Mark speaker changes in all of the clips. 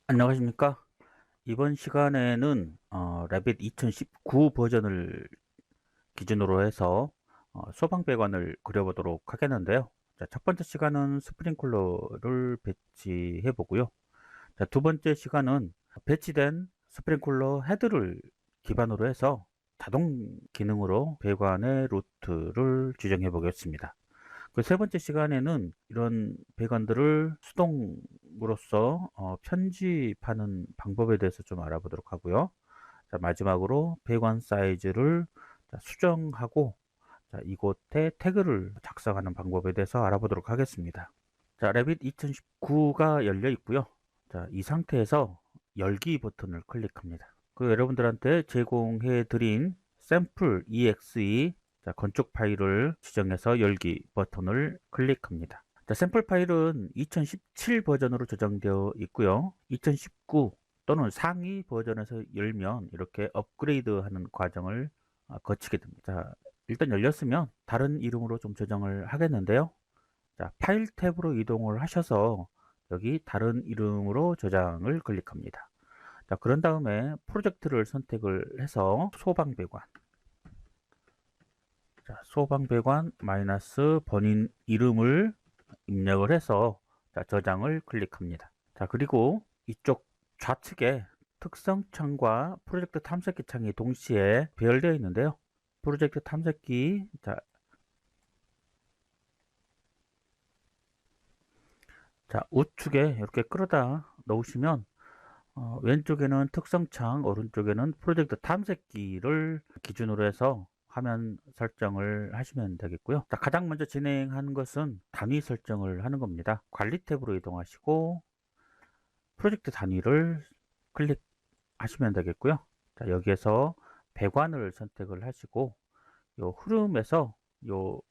Speaker 1: 안녕하십니까? 이번 시간에는 레빗 2019 버전을 기준으로 해서 소방배관을 그려보도록 하겠는데요. 자, 첫 번째 시간은 스프링클러를 배치해 보고요. 자, 두 번째 시간은 배치된 스프링클러 헤드를 기반으로 해서 자동 기능으로 배관의 루트를 지정해 보겠습니다. 그 세 번째 시간에는 이런 배관들을 수동으로서 편집하는 방법에 대해서 좀 알아보도록 하고요. 자, 마지막으로 배관 사이즈를 수정하고 이곳에 태그를 작성하는 방법에 대해서 알아보도록 하겠습니다. 자, 레빗 2019가 열려 있고요. 자, 이 상태에서 열기 버튼을 클릭합니다. 그 여러분들한테 제공해 드린 샘플 exe 건축 파일을 지정해서 열기 버튼을 클릭합니다. 자, 샘플 파일은 2017 버전으로 저장되어 있고요. 2019 또는 상위 버전에서 열면 이렇게 업그레이드하는 과정을 거치게 됩니다. 자, 일단 열렸으면 다른 이름으로 좀 저장을 하겠는데요. 자, 파일 탭으로 이동을 하셔서 여기 다른 이름으로 저장을 클릭합니다. 자, 그런 다음에 프로젝트를 선택을 해서 소방배관. 자, 소방배관 마이너스 본인 이름을 입력을 해서 저장을 클릭합니다. 자, 그리고 이쪽 좌측에 특성 창과 프로젝트 탐색기 창이 동시에 배열되어 있는데요. 프로젝트 탐색기, 우측에 이렇게 끌어다 놓으시면 왼쪽에는 특성창, 오른쪽에는 프로젝트 탐색기를 기준으로 해서 화면 설정을 하시면 되겠고요. 자, 가장 먼저 진행하는 것은 단위 설정을 하는 겁니다. 관리 탭으로 이동하시고 프로젝트 단위를 클릭하시면 되겠고요. 자, 여기에서 배관을 선택을 하시고 요 흐름에서 요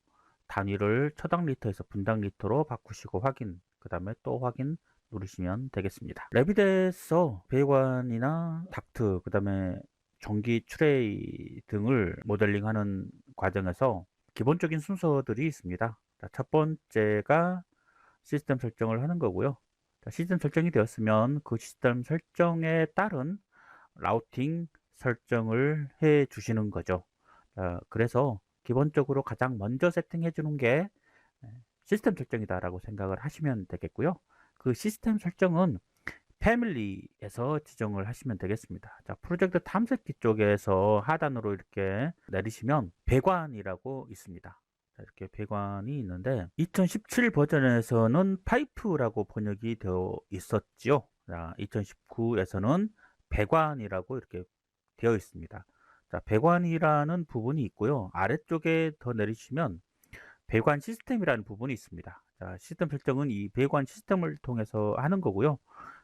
Speaker 1: 단위를 초당 리터에서 분당 리터로 바꾸시고 확인, 그 다음에 또 확인 누르시면 되겠습니다. 레빗에서 배관이나 닥트, 그 다음에 전기 트레이 등을 모델링하는 과정에서 기본적인 순서들이 있습니다. 자, 첫 번째가 시스템 설정을 하는 거고요. 자, 시스템 설정이 되었으면 그 시스템 설정에 따른 라우팅 설정을 해 주시는 거죠. 그래서 기본적으로 가장 먼저 세팅해 주는 게 시스템 설정이다라고 생각을 하시면 되겠고요. 그 시스템 설정은 패밀리에서 지정을 하시면 되겠습니다. 자, 프로젝트 탐색기 쪽에서 하단으로 이렇게 내리시면 배관이라고 있습니다. 자, 이렇게 배관이 있는데 2017 버전에서는 파이프라고 번역이 되어 있었지요. 2019에서는 배관이라고 이렇게 되어 있습니다. 자, 배관이라는 부분이 있고요. 아래쪽에 더 내리시면 배관 시스템이라는 부분이 있습니다. 자, 시스템 설정은 이 배관 시스템을 통해서 하는 거고요.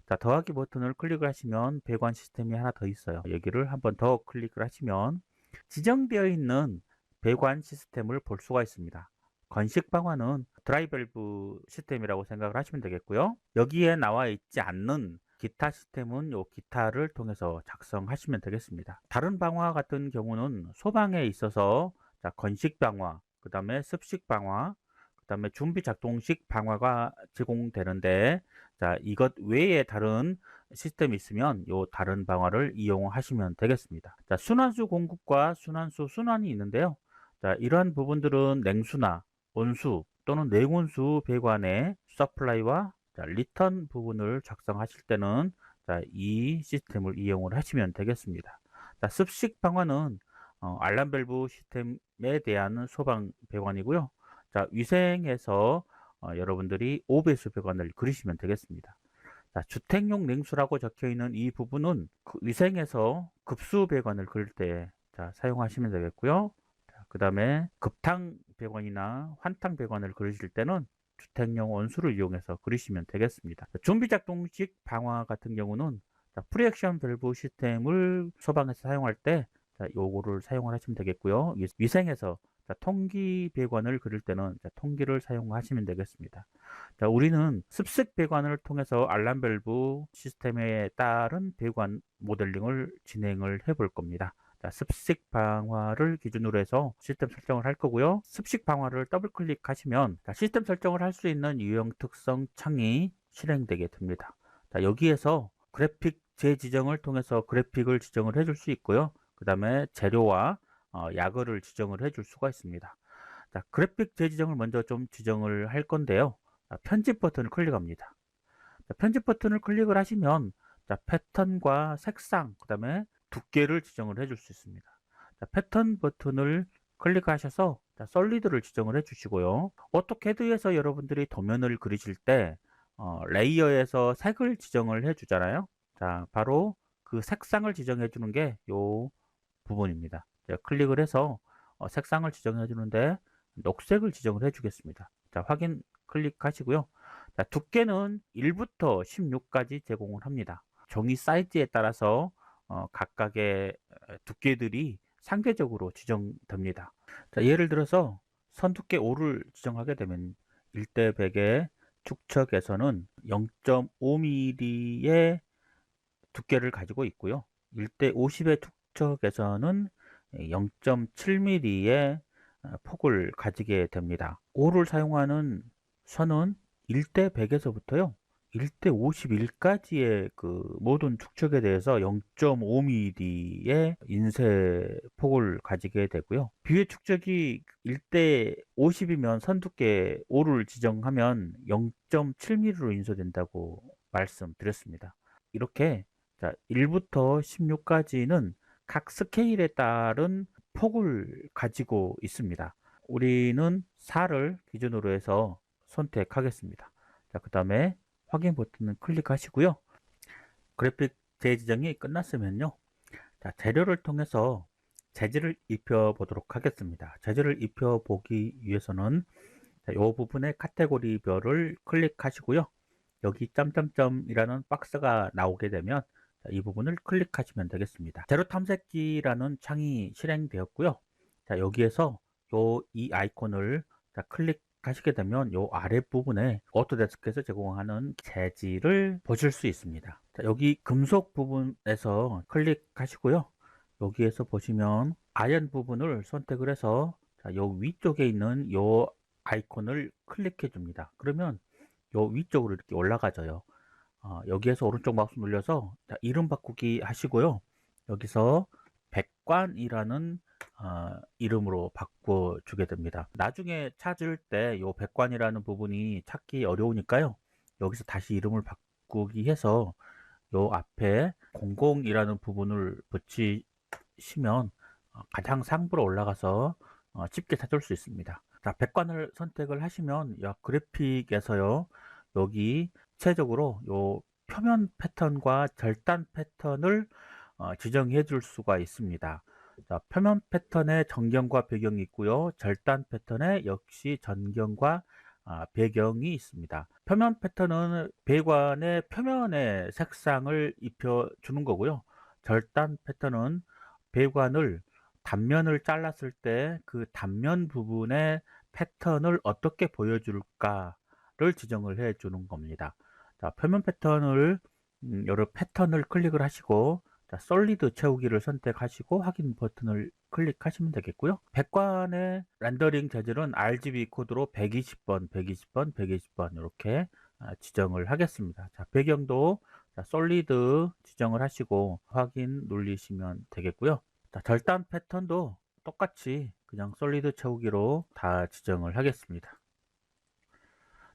Speaker 1: 자, 더하기 버튼을 클릭을 하시면 배관 시스템이 하나 더 있어요. 여기를 한번 더 클릭을 하시면 지정되어 있는 배관 시스템을 볼 수가 있습니다. 건식 방화는 드라이 밸브 시스템이라고 생각을 하시면 되겠고요. 여기에 나와 있지 않는 기타 시스템은 요 기타를 통해서 작성하시면 되겠습니다. 다른 방화 같은 경우는 소방에 있어서 건식 방화, 그 다음에 습식 방화, 그 다음에 준비 작동식 방화가 제공되는데, 자, 이것 외에 다른 시스템이 있으면 요 다른 방화를 이용하시면 되겠습니다. 자, 순환수 공급과 순환수 순환이 있는데요. 자, 이러한 부분들은 냉수나 온수 또는 냉온수 배관의 서플라이와 리턴 부분을 작성하실 때는 이 시스템을 이용을 하시면 되겠습니다. 자, 습식 방화는 알람 밸브 시스템에 대한 소방 배관이고요. 자, 위생에서 여러분들이 오배수 배관을 그리시면 되겠습니다. 자, 주택용 냉수라고 적혀 있는 이 부분은 그 위생에서 급수 배관을 그릴 때 사용하시면 되겠고요. 그 다음에 급탕 배관이나 환탕 배관을 그리실 때는 주택용 온수를 이용해서 그리시면 되겠습니다. 준비 작동식 방화 같은 경우는 프리액션 밸브 시스템을 소방에서 사용할 때 요거를 사용을 하시면 되겠고요. 위생에서 통기 배관을 그릴 때는 통기를 사용하시면 되겠습니다. 자, 우리는 습식 배관을 통해서 알람 밸브 시스템에 따른 배관 모델링을 진행을 해 볼 겁니다. 자, 습식 방화를 기준으로 해서 시스템 설정을 할 거고요. 습식 방화를 더블 클릭하시면 시스템 설정을 할 수 있는 유형 특성 창이 실행되게 됩니다. 자, 여기에서 그래픽 재지정을 통해서 그래픽을 지정을 해줄 수 있고요. 그 다음에 재료와 야거를 지정을 해줄 수가 있습니다. 자, 그래픽 재지정을 먼저 좀 지정을 할 건데요. 자, 편집 버튼을 클릭합니다. 자, 편집 버튼을 클릭을 하시면 자, 패턴과 색상, 그 다음에 두께를 지정을 해줄 수 있습니다. 자, 패턴 버튼을 클릭하셔서 자, 솔리드를 지정을 해 주시고요. 오토캐드에서 여러분들이 도면을 그리실 때 레이어에서 색을 지정을 해 주잖아요. 자, 바로 그 색상을 지정해 주는 게 요 부분입니다. 제가 클릭을 해서 색상을 지정해 주는데 녹색을 지정을 해 주겠습니다. 자, 확인 클릭하시고요. 자, 두께는 1부터 16까지 제공을 합니다. 종이 사이즈에 따라서 각각의 두께들이 상대적으로 지정됩니다. 자, 예를 들어서 선 두께 5를 지정하게 되면 1대 100의 축척에서는 0.5mm의 두께를 가지고 있고요. 1대 50의 축척에서는 0.7mm의 폭을 가지게 됩니다. 5를 사용하는 선은 1대 100에서부터요. 1대 51까지의 그 모든 축척에 대해서 0.5mm의 인쇄 폭을 가지게 되고요. 비회 축척이 1대 50이면 선 두께 5를 지정하면 0.7mm로 인쇄된다고 말씀드렸습니다. 이렇게 자, 1부터 16까지는 각 스케일에 따른 폭을 가지고 있습니다. 우리는 4를 기준으로 해서 선택하겠습니다. 자, 그 다음에 확인 버튼을 클릭하시고요. 그래픽 재지정이 끝났으면요. 자, 재료를 통해서 재질을 입혀 보도록 하겠습니다. 재질을 입혀 보기 위해서는 이 부분의 카테고리 별을 클릭하시고요. 여기 점점점이라는 박스가 나오게 되면 이 부분을 클릭하시면 되겠습니다. 재료 탐색기라는 창이 실행되었고요. 자, 여기에서 이 아이콘을 클릭하시게 되면 요 아랫부분에 오토데스크에서 제공하는 재질을 보실 수 있습니다. 자, 여기 금속 부분에서 클릭하시고요. 여기에서 보시면 아연 부분을 선택을 해서 자, 요 위쪽에 있는 요 아이콘을 클릭해 줍니다. 그러면 요 위쪽으로 이렇게 올라가져요. 여기에서 오른쪽 마우스 눌려서 자, 이름 바꾸기 하시고요. 여기서 백관이라는 이름으로 바꿔주게 됩니다. 나중에 찾을 때 요 백관이라는 부분이 찾기 어려우니까요. 여기서 다시 이름을 바꾸기 해서 요 앞에 00이라는 부분을 붙이시면 가장 상부로 올라가서 쉽게 찾을 수 있습니다. 자, 백관을 선택을 하시면 그래픽에서요. 여기 구체적으로 요 표면 패턴과 절단 패턴을 지정해 줄 수가 있습니다. 자, 표면 패턴에 전경과 배경이 있고요. 절단 패턴에 역시 전경과 배경이 있습니다. 표면 패턴은 배관의 표면에 색상을 입혀 주는 거고요. 절단 패턴은 배관을 단면을 잘랐을 때 그 단면 부분의 패턴을 어떻게 보여줄까를 지정을 해 주는 겁니다. 자, 표면 패턴을 여러 패턴을 클릭을 하시고 자, 솔리드 채우기를 선택하시고 확인 버튼을 클릭하시면 되겠고요. 백관의 렌더링 재질은 RGB 코드로 120번, 120번, 120번 이렇게 지정을 하겠습니다. 자, 배경도 자, 솔리드 지정을 하시고 확인 누르시면 되겠고요. 자, 절단 패턴도 똑같이 그냥 솔리드 채우기로 다 지정을 하겠습니다.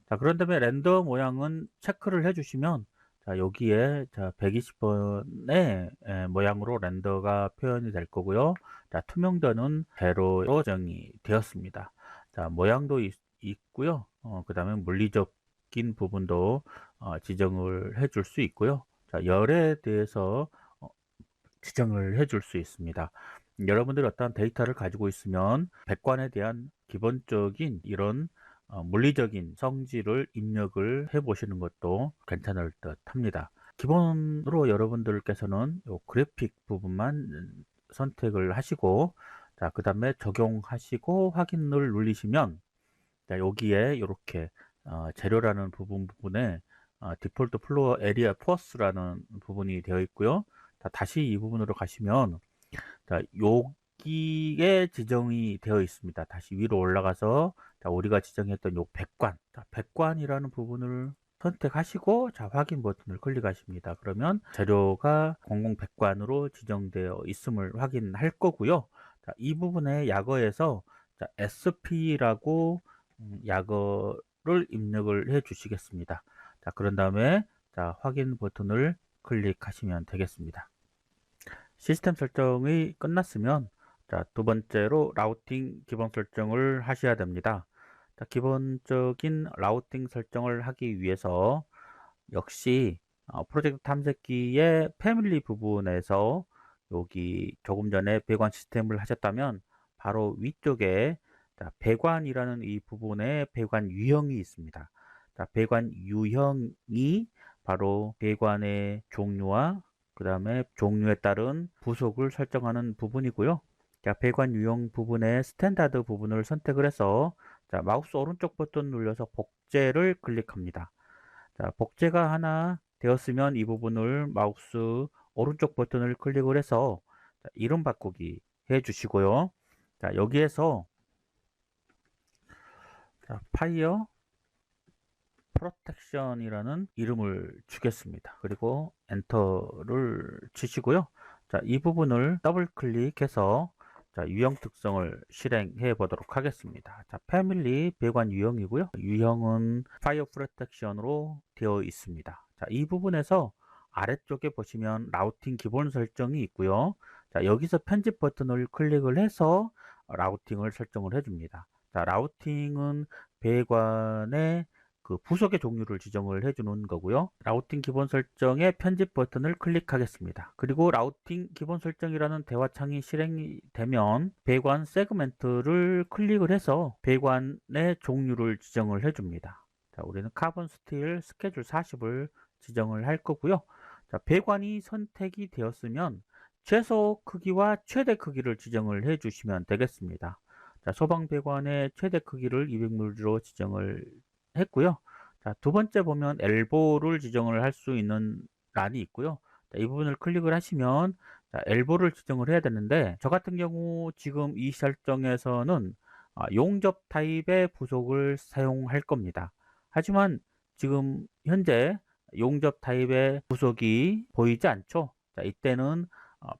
Speaker 1: 자, 그런 다음에 렌더 모양은 체크를 해주시면 자, 여기에 자, 120번의 모양으로 렌더가 표현이 될 거고요. 자, 투명도는 제로로 정이 되었습니다. 자, 모양도 있고요. 그 다음에 물리적인 부분도 지정을 해줄 수 있고요. 자, 열에 대해서 지정을 해줄 수 있습니다. 여러분들이 어떤 데이터를 가지고 있으면 백관에 대한 기본적인 이런 물리적인 성질을 입력을 해 보시는 것도 괜찮을 듯 합니다. 기본으로 여러분들께서는 요 그래픽 부분만 선택을 하시고 자, 그 다음에 적용하시고 확인을 누르시면 자, 여기에 이렇게 재료라는 부분에 디폴트 플로어 에리아 포스라는 부분이 되어 있고요. 자, 다시 이 부분으로 가시면 자, 여기에 지정이 되어 있습니다. 다시 위로 올라가서 자, 우리가 지정했던 요 백관, 자, 백관이라는 부분을 선택하시고 자, 확인 버튼을 클릭하십니다. 그러면 재료가 00백관으로 지정되어 있음을 확인할 거고요. 자, 이 부분에 약어에서 자, SP라고 약어를 입력을 해 주시겠습니다. 자, 그런 다음에 자, 확인 버튼을 클릭하시면 되겠습니다. 시스템 설정이 끝났으면 자, 두 번째로 라우팅 기본 설정을 하셔야 됩니다. 자, 기본적인 라우팅 설정을 하기 위해서 역시 프로젝트 탐색기의 패밀리 부분에서 여기 조금 전에 배관 시스템을 하셨다면 바로 위쪽에 자, 배관이라는 이 부분에 배관 유형이 있습니다. 자, 배관 유형이 바로 배관의 종류와 그 다음에 종류에 따른 부속을 설정하는 부분이고요. 자, 배관 유형 부분의 스탠다드 부분을 선택을 해서 자, 마우스 오른쪽 버튼 눌러서 복제를 클릭합니다. 자, 복제가 하나 되었으면 이 부분을 마우스 오른쪽 버튼을 클릭을 해서 자, 이름 바꾸기 해 주시고요. 자, 여기에서 자, 파이어 프로텍션이라는 이름을 주겠습니다. 그리고 엔터를 치시고요. 자, 이 부분을 더블 클릭해서 자, 유형 특성을 실행해 보도록 하겠습니다. 자, 패밀리 배관 유형이고요. 유형은 파이어 프로텍션으로 되어 있습니다. 자, 이 부분에서 아래쪽에 보시면 라우팅 기본 설정이 있고요. 자, 여기서 편집 버튼을 클릭을 해서 라우팅을 설정을 해줍니다. 자, 라우팅은 배관의 그 부속의 종류를 지정을 해주는 거고요. 라우팅 기본 설정의 편집 버튼을 클릭하겠습니다. 그리고 라우팅 기본 설정이라는 대화창이 실행이 되면 배관 세그멘트를 클릭을 해서 배관의 종류를 지정을 해줍니다. 자, 우리는 카본 스틸 스케줄 40을 지정을 할 거고요. 자, 배관이 선택이 되었으면 최소 크기와 최대 크기를 지정을 해 주시면 되겠습니다. 자, 소방 배관의 최대 크기를 200mm로 지정을 했고요. 자, 두 번째 보면 엘보를 지정을 할 수 있는 란이 있고요. 자, 이 부분을 클릭을 하시면 자, 엘보를 지정을 해야 되는데 저 같은 경우 지금 이 설정에서는 용접 타입의 부속을 사용할 겁니다. 하지만 지금 현재 용접 타입의 부속이 보이지 않죠. 자, 이때는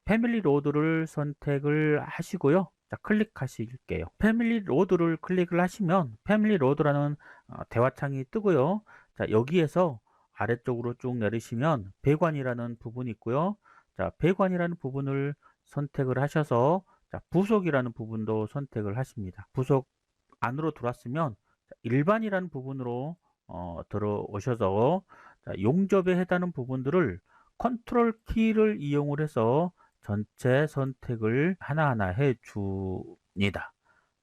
Speaker 1: 패밀리 로드를 선택을 하시고요. 자, 클릭하실게요. 패밀리 로드를 클릭을 하시면 패밀리 로드라는 대화창이 뜨고요. 자, 여기에서 아래쪽으로 쭉 내리시면 배관이라는 부분이 있고요. 자, 배관이라는 부분을 선택을 하셔서 자, 부속이라는 부분도 선택을 하십니다. 부속 안으로 들어왔으면 일반이라는 부분으로 들어오셔서 자, 용접에 해당하는 부분들을 컨트롤 키를 이용을 해서 전체 선택을 하나하나 해 줍니다.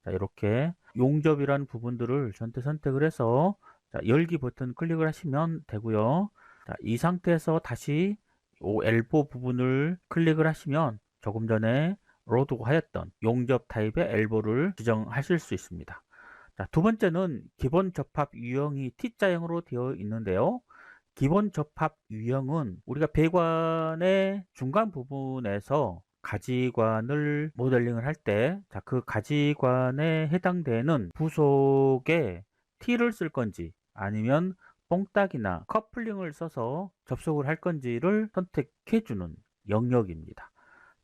Speaker 1: 자, 이렇게 용접이라는 부분들을 전체 선택을 해서 자, 열기 버튼 클릭을 하시면 되고요. 자, 이 상태에서 다시 이 엘보 부분을 클릭을 하시면 조금 전에 로드고 하였던 용접 타입의 엘보를 지정하실 수 있습니다. 자, 두 번째는 기본 접합 유형이 T자형으로 되어 있는데요. 기본 접합 유형은 우리가 배관의 중간 부분에서 가지관을 모델링을 할 때, 자, 그 가지관에 해당되는 부속에 T를 쓸 건지 아니면 뽕딱이나 커플링을 써서 접속을 할 건지를 선택해 주는 영역입니다.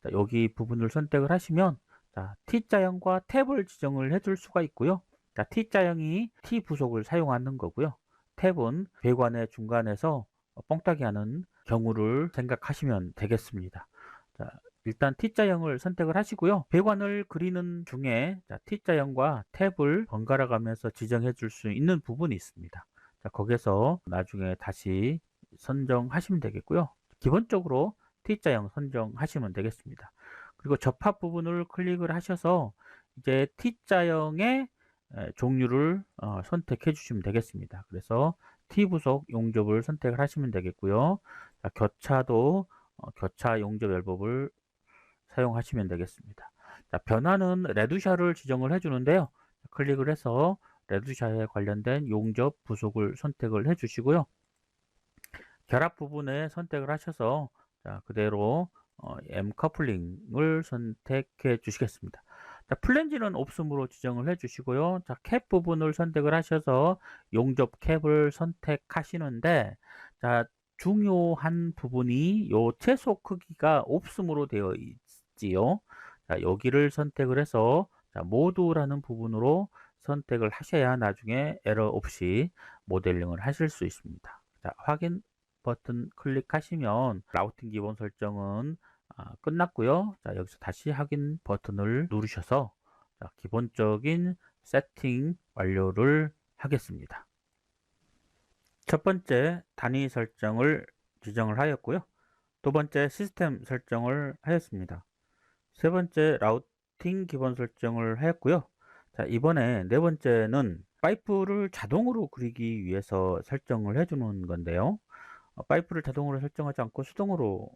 Speaker 1: 자, 여기 부분을 선택을 하시면 자, T자형과 탭을 지정을 해줄 수가 있고요. 자, T자형이 T 부속을 사용하는 거고요. 탭은 배관의 중간에서 뻥따기 하는 경우를 생각하시면 되겠습니다. 자, 일단 T자형을 선택을 하시고요. 배관을 그리는 중에 자, T자형과 탭을 번갈아 가면서 지정해 줄 수 있는 부분이 있습니다. 자, 거기서 나중에 다시 선정하시면 되겠고요. 기본적으로 T자형 선정하시면 되겠습니다. 그리고 접합 부분을 클릭을 하셔서 이제 T자형의 종류를 선택해 주시면 되겠습니다. 그래서 T부속 용접을 선택을 하시면 되겠고요. 자, 교차도 교차 용접 열법을 사용하시면 되겠습니다. 자, 변화는 레드샤를 지정을 해주는데요. 클릭을 해서 레드샤에 관련된 용접 부속을 선택을 해 주시고요. 결합 부분에 선택을 하셔서 자, 그대로 M 커플링을 선택해 주시겠습니다. 자, 플랜지는 없음으로 지정을 해 주시고요. 자, 캡 부분을 선택을 하셔서 용접 캡을 선택하시는데, 자, 중요한 부분이 요 최소 크기가 없음으로 되어 있지요. 자, 여기를 선택을 해서 자, 모두라는 부분으로 선택을 하셔야 나중에 에러 없이 모델링을 하실 수 있습니다. 자, 확인 버튼 클릭하시면 라우팅 기본 설정은 끝났고요. 자, 여기서 다시 확인 버튼을 누르셔서 자, 기본적인 세팅 완료를 하겠습니다. 첫 번째 단위 설정을 지정을 하였고요. 두 번째 시스템 설정을 하였습니다. 세 번째 라우팅 기본 설정을 하였고요. 자, 이번에 네 번째는 파이프를 자동으로 그리기 위해서 설정을 해주는 건데요. 파이프를 자동으로 설정하지 않고 수동으로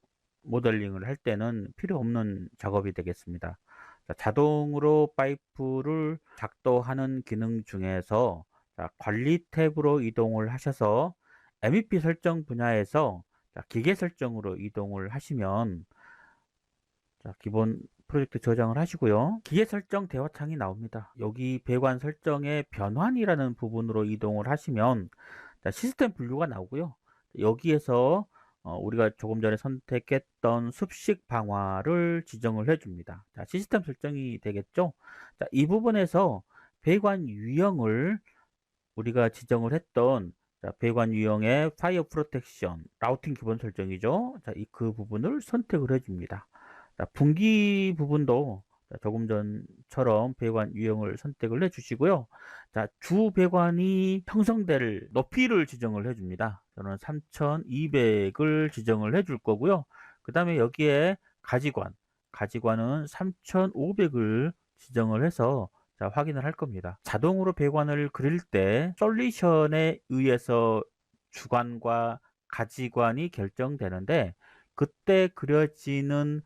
Speaker 1: 모델링을 할 때는 필요 없는 작업이 되겠습니다. 자, 자동으로 파이프를 작동하는 기능 중에서 자, 관리 탭으로 이동을 하셔서 MEP 설정 분야에서 자, 기계 설정으로 이동을 하시면 자, 기본 프로젝트 저장을 하시고요. 기계 설정 대화창이 나옵니다. 여기 배관 설정의 변환이라는 부분으로 이동을 하시면 자, 시스템 분류가 나오고요. 여기에서 우리가 조금 전에 선택했던 습식 방화를 지정을 해줍니다. 자, 시스템 설정이 되겠죠. 자, 이 부분에서 배관 유형을 우리가 지정을 했던 자, 배관 유형의 파이어 프로텍션 라우팅 기본 설정이죠. 자, 그 부분을 선택을 해줍니다. 자, 분기 부분도 조금 전처럼 배관 유형을 선택을 해 주시고요. 자, 주 배관이 형성될 높이를 지정을 해 줍니다. 저는 3200을 지정을 해 줄 거고요. 그 다음에 여기에 가지관은 3500을 지정을 해서 자, 확인을 할 겁니다. 자동으로 배관을 그릴 때 솔루션에 의해서 주관과 가지관이 결정되는데 그때 그려지는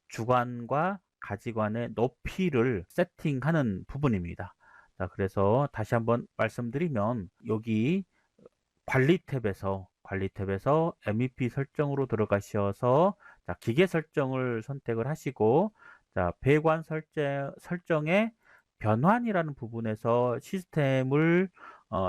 Speaker 1: 주관과 가지관의 높이를 세팅하는 부분입니다. 자, 그래서 다시 한번 말씀드리면 여기 관리 탭에서 MEP 설정으로 들어가셔서 자, 기계 설정을 선택을 하시고 자, 배관 설정의 변환이라는 부분에서 시스템을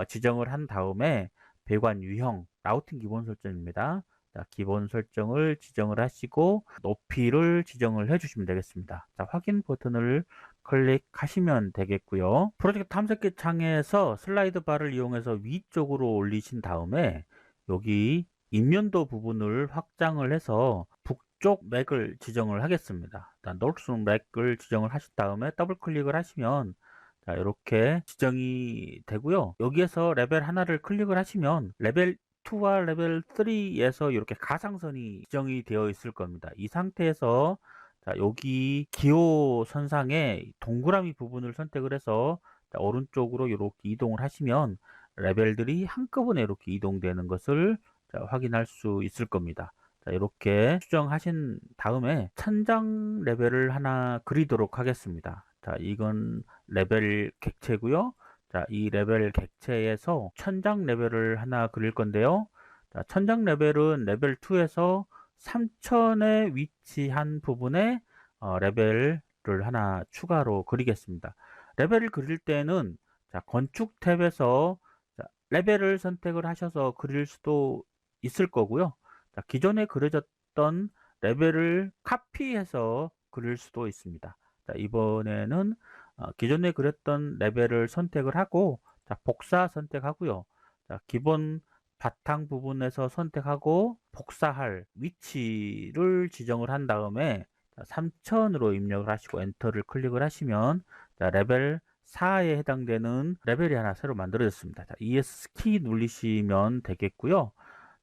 Speaker 1: 지정을 한 다음에 배관 유형 라우팅 기본 설정입니다. 자, 기본 설정을 지정을 하시고 높이를 지정을 해주시면 되겠습니다. 자, 확인 버튼을 클릭하시면 되겠고요. 프로젝트 탐색기 창에서 슬라이드 바를 이용해서 위쪽으로 올리신 다음에 여기 인면도 부분을 확장을 해서 북쪽 맥을 지정을 하겠습니다. 일단 노스 맥을 지정을 하신 다음에 더블 클릭을 하시면 자, 이렇게 지정이 되고요. 여기에서 레벨 하나를 클릭을 하시면 레벨 2와 레벨 3에서 이렇게 가상선이 지정이 되어 있을 겁니다. 이 상태에서 자, 여기 기호 선상에 동그라미 부분을 선택을 해서 자, 오른쪽으로 이렇게 이동을 하시면 레벨들이 한꺼번에 이렇게 이동되는 것을 자, 확인할 수 있을 겁니다. 자, 이렇게 수정하신 다음에 천장 레벨을 하나 그리도록 하겠습니다. 자, 이건 레벨 객체고요. 자, 이 레벨 객체에서 천장 레벨을 하나 그릴 건데요. 자, 천장 레벨은 레벨 2에서 3000에 위치한 부분에 레벨을 하나 추가로 그리겠습니다. 레벨을 그릴 때는 자, 건축 탭에서 자, 레벨을 선택을 하셔서 그릴 수도 있을 거고요. 자, 기존에 그려졌던 레벨을 카피해서 그릴 수도 있습니다. 자, 이번에는 기존에 그렸던 레벨을 선택을 하고 자, 복사 선택하고요. 자, 기본 바탕 부분에서 선택하고 복사할 위치를 지정을 한 다음에 3000으로 입력을 하시고 엔터를 클릭을 하시면 자, 레벨 4에 해당되는 레벨이 하나 새로 만들어졌습니다. 자, ES 키 누르시면 되겠고요.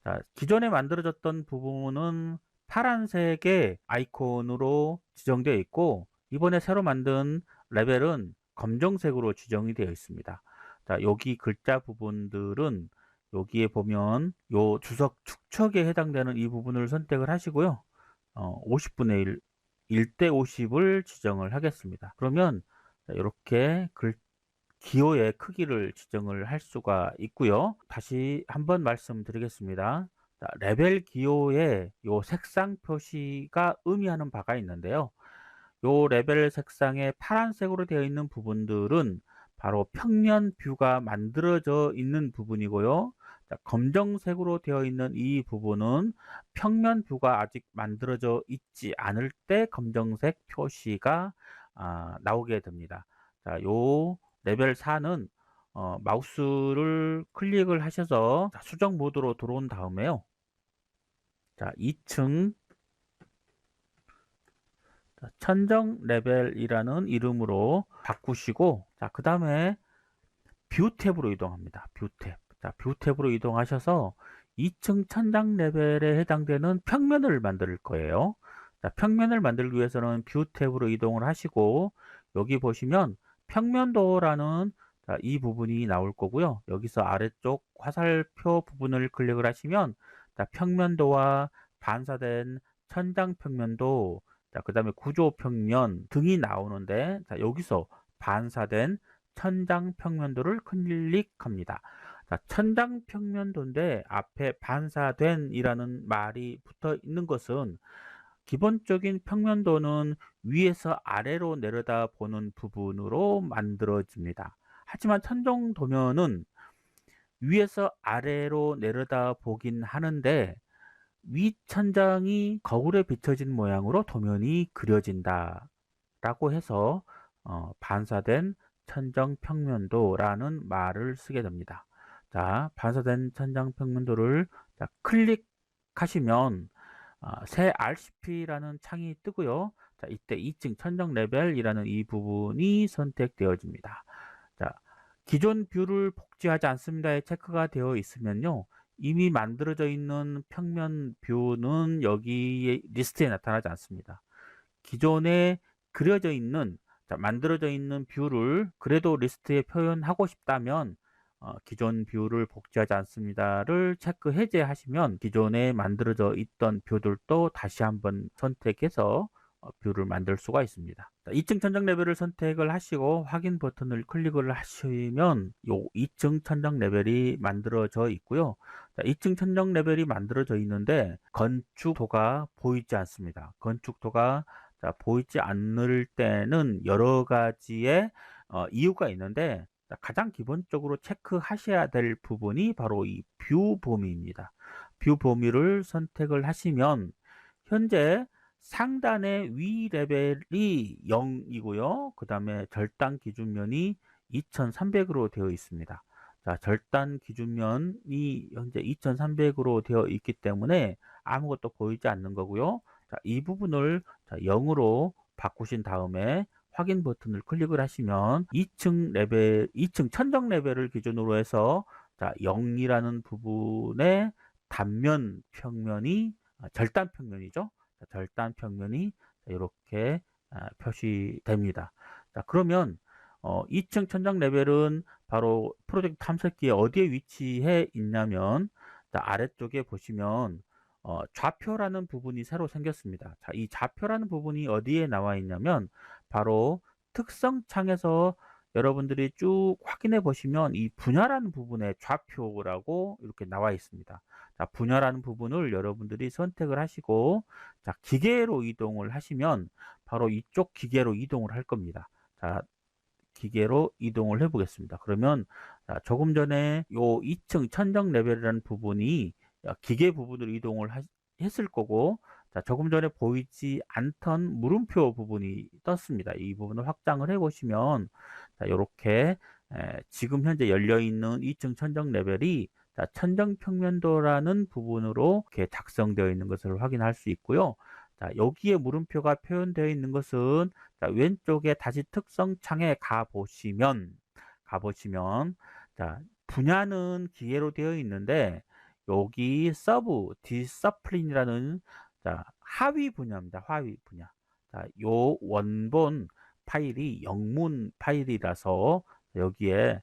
Speaker 1: 자, 기존에 만들어졌던 부분은 파란색의 아이콘으로 지정되어 있고 이번에 새로 만든 레벨은 검정색으로 지정이 되어 있습니다. 자, 여기 글자 부분들은 여기에 보면 요 주석 축척에 해당되는 이 부분을 선택을 하시고요. 50분의 1, 1대 50을 지정을 하겠습니다. 그러면 이렇게 기호의 크기를 지정을 할 수가 있고요. 다시 한번 말씀드리겠습니다. 자, 레벨 기호에 요 색상 표시가 의미하는 바가 있는데요. 요 레벨 색상의 파란색으로 되어 있는 부분들은 바로 평면 뷰가 만들어져 있는 부분이고요. 자, 검정색으로 되어 있는 이 부분은 평면 뷰가 아직 만들어져 있지 않을 때 검정색 표시가 나오게 됩니다. 자, 요 레벨 4는 마우스를 클릭을 하셔서 수정 모드로 들어온 다음에요. 자, 2층 천정 레벨이라는 이름으로 바꾸시고, 자, 그 다음에 뷰 탭으로 이동합니다. 뷰 탭. 자, 뷰 탭으로 이동하셔서 2층 천장 레벨에 해당되는 평면을 만들 거예요. 자, 평면을 만들기 위해서는 뷰 탭으로 이동을 하시고, 여기 보시면 평면도라는 이 부분이 나올 거고요. 여기서 아래쪽 화살표 부분을 클릭을 하시면 평면도와 반사된 천장 평면도, 그 다음에 구조 평면 등이 나오는데, 여기서 반사된 천장 평면도를 클릭합니다. 자, 천장 평면도인데 앞에 반사된 이라는 말이 붙어 있는 것은, 기본적인 평면도는 위에서 아래로 내려다 보는 부분으로 만들어집니다. 하지만 천정 도면은 위에서 아래로 내려다 보긴 하는데, 위 천장이 거울에 비춰진 모양으로 도면이 그려진다 라고 해서 반사된 천정 평면도라는 말을 쓰게 됩니다. 자, 반사된 천정 평면도를 클릭하시면 새 RCP라는 창이 뜨고요. 자, 이때 2층 천정 레벨이라는 이 부분이 선택되어집니다. 자, 기존 뷰를 복제하지 않습니다에 체크가 되어 있으면요, 이미 만들어져 있는 평면 뷰는 여기 리스트에 나타나지 않습니다. 기존에 그려져 있는, 만들어져 있는 뷰를 그래도 리스트에 표현하고 싶다면 기존 뷰를 복제하지 않습니다를 체크 해제하시면 기존에 만들어져 있던 뷰들도 다시 한번 선택해서 뷰를 만들 수가 있습니다. 2층 천장 레벨을 선택을 하시고 확인 버튼을 클릭을 하시면 요 2층 천장 레벨이 만들어져 있고요. 2층 천장 레벨이 만들어져 있는데 건축도가 보이지 않습니다. 건축도가 보이지 않을 때는 여러 가지의 이유가 있는데, 가장 기본적으로 체크하셔야 될 부분이 바로 이 뷰 범위입니다. 뷰 범위를 선택을 하시면 현재 상단의 위 레벨이 0이고요. 그 다음에 절단 기준면이 2300으로 되어 있습니다. 자, 절단 기준면이 현재 2300으로 되어 있기 때문에 아무것도 보이지 않는 거고요. 자, 이 부분을 0으로 바꾸신 다음에 확인 버튼을 클릭을 하시면 2층 레벨, 2층 천정 레벨을 기준으로 해서 0이라는 부분의 단면 평면이 절단 평면이죠. 절단 평면이 이렇게 표시됩니다. 자, 그러면 2층 천장 레벨은 바로 프로젝트 탐색기에 어디에 위치해 있냐면, 아래쪽에 보시면 좌표라는 부분이 새로 생겼습니다. 자, 이 좌표라는 부분이 어디에 나와 있냐면 바로 특성 창에서 여러분들이 쭉 확인해 보시면 이 분야라는 부분에 좌표라고 이렇게 나와 있습니다. 자, 분야라는 부분을 여러분들이 선택을 하시고, 자, 기계로 이동을 하시면 바로 이쪽 기계로 이동을 할 겁니다. 자, 기계로 이동을 해 보겠습니다. 그러면 조금 전에 요 2층 천정 레벨이라는 부분이 기계 부분으로 이동을 했을 거고, 자, 조금 전에 보이지 않던 물음표 부분이 떴습니다. 이 부분을 확장을 해 보시면 이렇게 지금 현재 열려 있는 2층 천정 레벨이 천정 평면도라는 부분으로 이렇게 작성되어 있는 것을 확인할 수 있고요. 자, 여기에 물음표가 표현되어 있는 것은, 왼쪽에 다시 특성 창에 가보시면, 자, 분야는 기계로 되어 있는데 여기 서브 디서플린이라는 하위 분야입니다. 하위 분야. 자, 요 원본 파일이 영문 파일이라서 여기에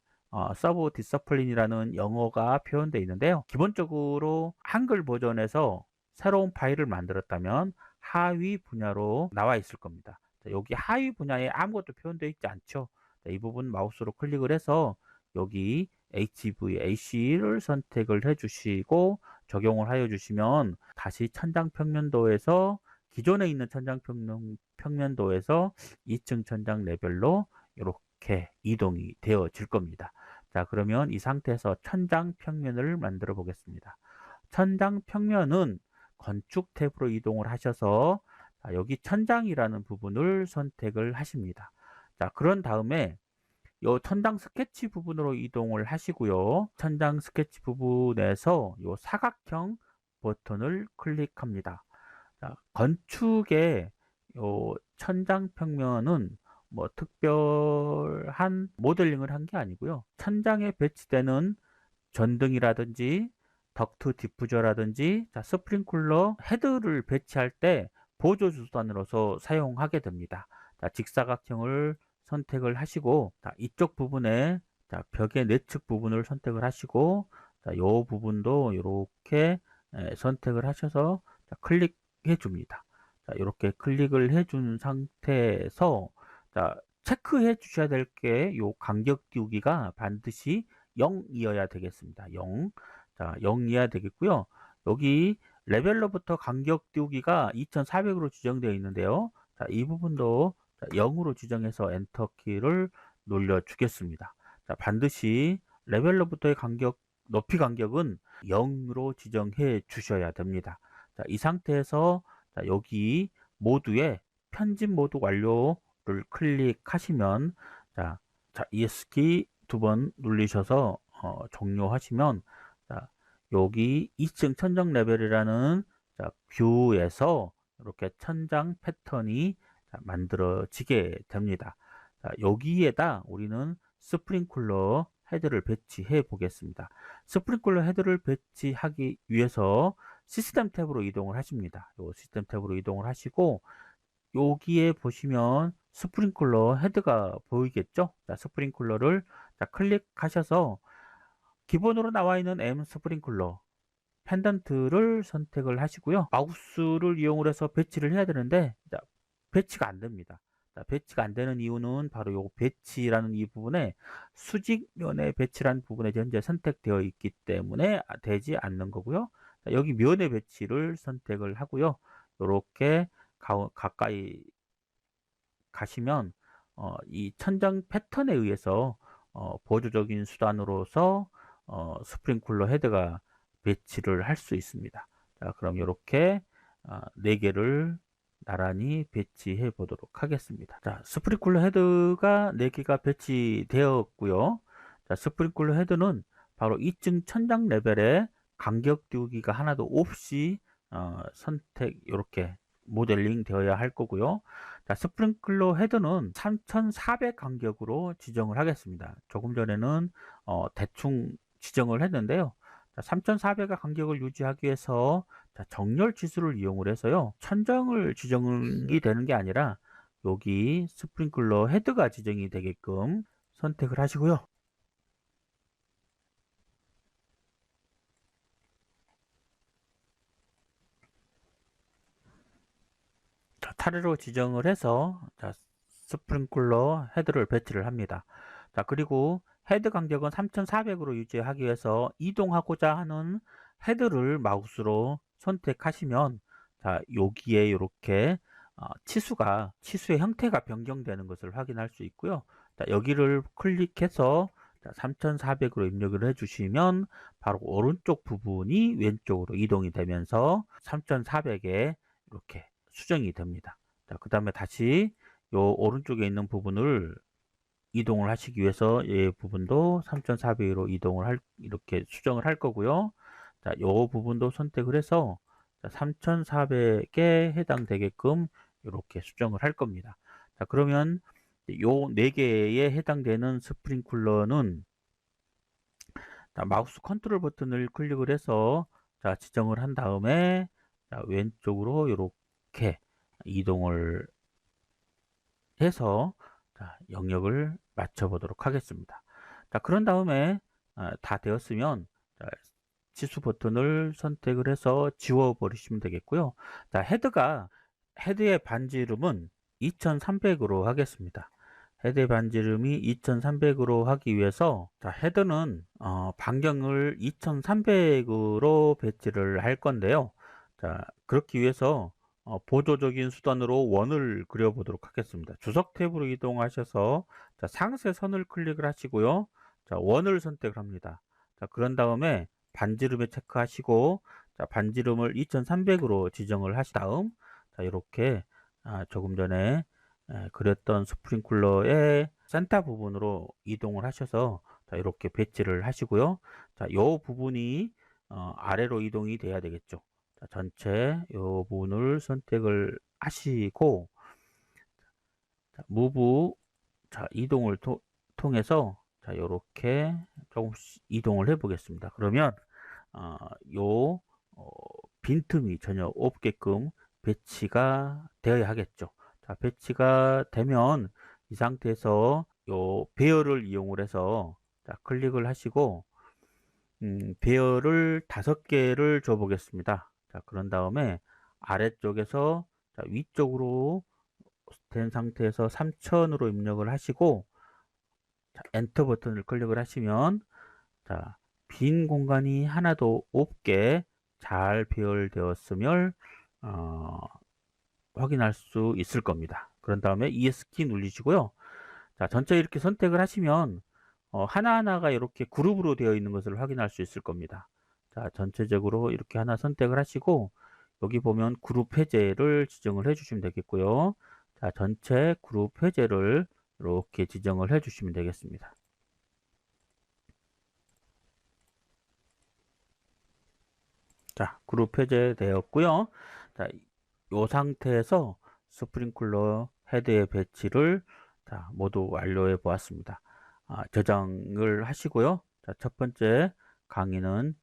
Speaker 1: 서브 디서플린이라는 영어가 표현되어 있는데요. 기본적으로 한글 버전에서 새로운 파일을 만들었다면 하위 분야로 나와 있을 겁니다. 자, 여기 하위 분야에 아무것도 표현되어 있지 않죠. 자, 이 부분 마우스로 클릭을 해서 여기 HVAC를 선택을 해 주시고 적용을 하여 주시면 다시 천장 평면도에서 기존에 있는 천장 평면도에서 2층 천장 레벨로 이렇게 이동이 되어질 겁니다. 자, 그러면 이 상태에서 천장 평면을 만들어 보겠습니다. 천장 평면은 건축 탭으로 이동을 하셔서 여기 천장이라는 부분을 선택을 하십니다. 자, 그런 다음에 요 천장 스케치 부분으로 이동을 하시고요. 천장 스케치 부분에서 요 사각형 버튼을 클릭합니다. 자, 건축의 요 천장 평면은 뭐 특별한 모델링을 한 게 아니고요. 천장에 배치되는 전등이라든지 덕트 디퓨저라든지 스프링클러 헤드를 배치할 때 보조 수단으로서 사용하게 됩니다. 자, 직사각형을 선택을 하시고 이쪽 부분에 벽의 내측 부분을 선택을 하시고 이 부분도 이렇게 선택을 하셔서 클릭해 줍니다. 이렇게 클릭을 해준 상태에서 체크해 주셔야 될 게 요 간격 띄우기가 반드시 0이어야 되겠습니다. 0. 자, 0이어야 되겠고요. 여기 레벨로부터 간격 띄우기가 2400으로 지정되어 있는데요. 자, 이 부분도 0으로 지정해서 엔터 키를 눌러 주겠습니다. 자, 반드시 레벨로부터의 간격, 높이 간격은 0으로 지정해 주셔야 됩니다. 자, 이 상태에서 여기 모두에 편집 모드 완료를 클릭하시면 ES키 두 번 누르셔서 종료하시면 여기 2층 천장 레벨이라는 뷰에서 이렇게 천장 패턴이 만들어지게 됩니다. 여기에다 우리는 스프링클러 헤드를 배치해 보겠습니다. 스프링클러 헤드를 배치하기 위해서 시스템 탭으로 이동을 하십니다. 요 시스템 탭으로 이동을 하시고 여기에 보시면 스프링클러 헤드가 보이겠죠? 자, 스프링클러를 클릭하셔서 기본으로 나와 있는 M 스프링클러 펜던트를 선택을 하시고요. 마우스를 이용을 해서 배치를 해야 되는데 배치가 안 됩니다. 배치가 안 되는 이유는 바로 요 배치라는 이 부분에 수직면의 배치라는 부분에 현재 선택되어 있기 때문에 되지 않는 거고요. 여기 면의 배치를 선택을 하고요. 이렇게 가까이 가시면 이 천장 패턴에 의해서 보조적인 수단으로서 스프링클러 헤드가 배치를 할 수 있습니다. 자, 그럼 이렇게 4개를 나란히 배치해 보도록 하겠습니다. 자, 스프링클러 헤드가 4개가 배치되었고요. 자, 스프링클러 헤드는 바로 2층 천장 레벨에 간격 띄우기가 하나도 없이 선택 이렇게 모델링 되어야 할 거고요. 자, 스프링클러 헤드는 3400 간격으로 지정을 하겠습니다. 조금 전에는 대충 지정을 했는데요. 3400의 간격을 유지하기 위해서 정렬 지수를 이용을 해서요. 천장을 지정이 되는 게 아니라 여기 스프링클러 헤드가 지정이 되게끔 선택을 하시고요. 타르로 지정을 해서 스프링클러 헤드를 배치를 합니다. 자, 그리고 헤드 간격은 3400으로 유지하기 위해서 이동하고자 하는 헤드를 마우스로 선택하시면 여기에 이렇게 치수의 형태가 변경되는 것을 확인할 수 있고요. 여기를 클릭해서 3400으로 입력을 해주시면 바로 오른쪽 부분이 왼쪽으로 이동이 되면서 3400에 이렇게 수정이 됩니다. 그 다음에 다시 요 오른쪽에 있는 부분을 이동을 하시기 위해서 이 부분도 3400으로 이렇게 수정을 할 거고요. 요 부분도 선택을 해서 3400에 해당되게끔 이렇게 수정을 할 겁니다. 그러면 요 4개에 해당되는 스프링클러는 마우스 컨트롤 버튼을 클릭을 해서 지정을 한 다음에 왼쪽으로 이렇게 이동을 해서 영역을 맞춰 보도록 하겠습니다. 그런 다음에 다 되었으면 치수 버튼을 선택을 해서 지워 버리시면 되겠고요. 헤드의 반지름은 2300으로 하겠습니다. 헤드의 반지름이 2300으로 하기 위해서 헤드는 반경을 2300으로 배치를 할 건데요. 그렇기 위해서 보조적인 수단으로 원을 그려보도록 하겠습니다. 주석 탭으로 이동하셔서 자, 상세 선을 클릭을 하시고요. 자, 원을 선택을 합니다. 자, 그런 다음에 반지름에 체크하시고 자, 반지름을 2300으로 지정을 하신 다음 자, 이렇게 조금 전에 그렸던 스프링클러의 센터 부분으로 이동을 하셔서 자, 이렇게 배치를 하시고요. 자, 요 부분이 아래로 이동이 돼야 되겠죠. 자, 전체 요 부분을 선택을 하시고 자, 무브 자, 이동을 통해서 자, 요렇게 조금씩 이동을 해 보겠습니다. 그러면 요 빈틈이 전혀 없게끔 배치가 되어야 하겠죠. 자, 배치가 되면 이 상태에서 요 배열을 이용을 해서 자, 클릭을 하시고 배열을 5개를 줘 보겠습니다. 자, 그런 다음에 아래쪽에서 자, 위쪽으로 된 상태에서 3000으로 입력을 하시고 자, 엔터 버튼을 클릭을 하시면 자, 빈 공간이 하나도 없게 잘 배열되었음을 어, 확인할 수 있을 겁니다. 그런 다음에 ES 키 누르시고요. 자, 전체 이렇게 선택을 하시면 하나하나가 이렇게 그룹으로 되어 있는 것을 확인할 수 있을 겁니다. 자, 전체적으로 이렇게 하나 선택을 하시고 여기 보면 그룹 해제를 지정을 해 주시면 되겠고요. 자, 전체 그룹 해제를 이렇게 지정을 해 주시면 되겠습니다. 자, 그룹 해제되었고요. 자, 이 상태에서 스프링클러 헤드의 배치를 자, 모두 완료해 보았습니다. 저장을 하시고요. 자, 첫 번째 강의는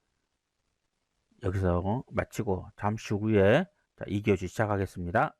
Speaker 1: 여기서 마치고 잠시 후에 자, 2교시 시작하겠습니다.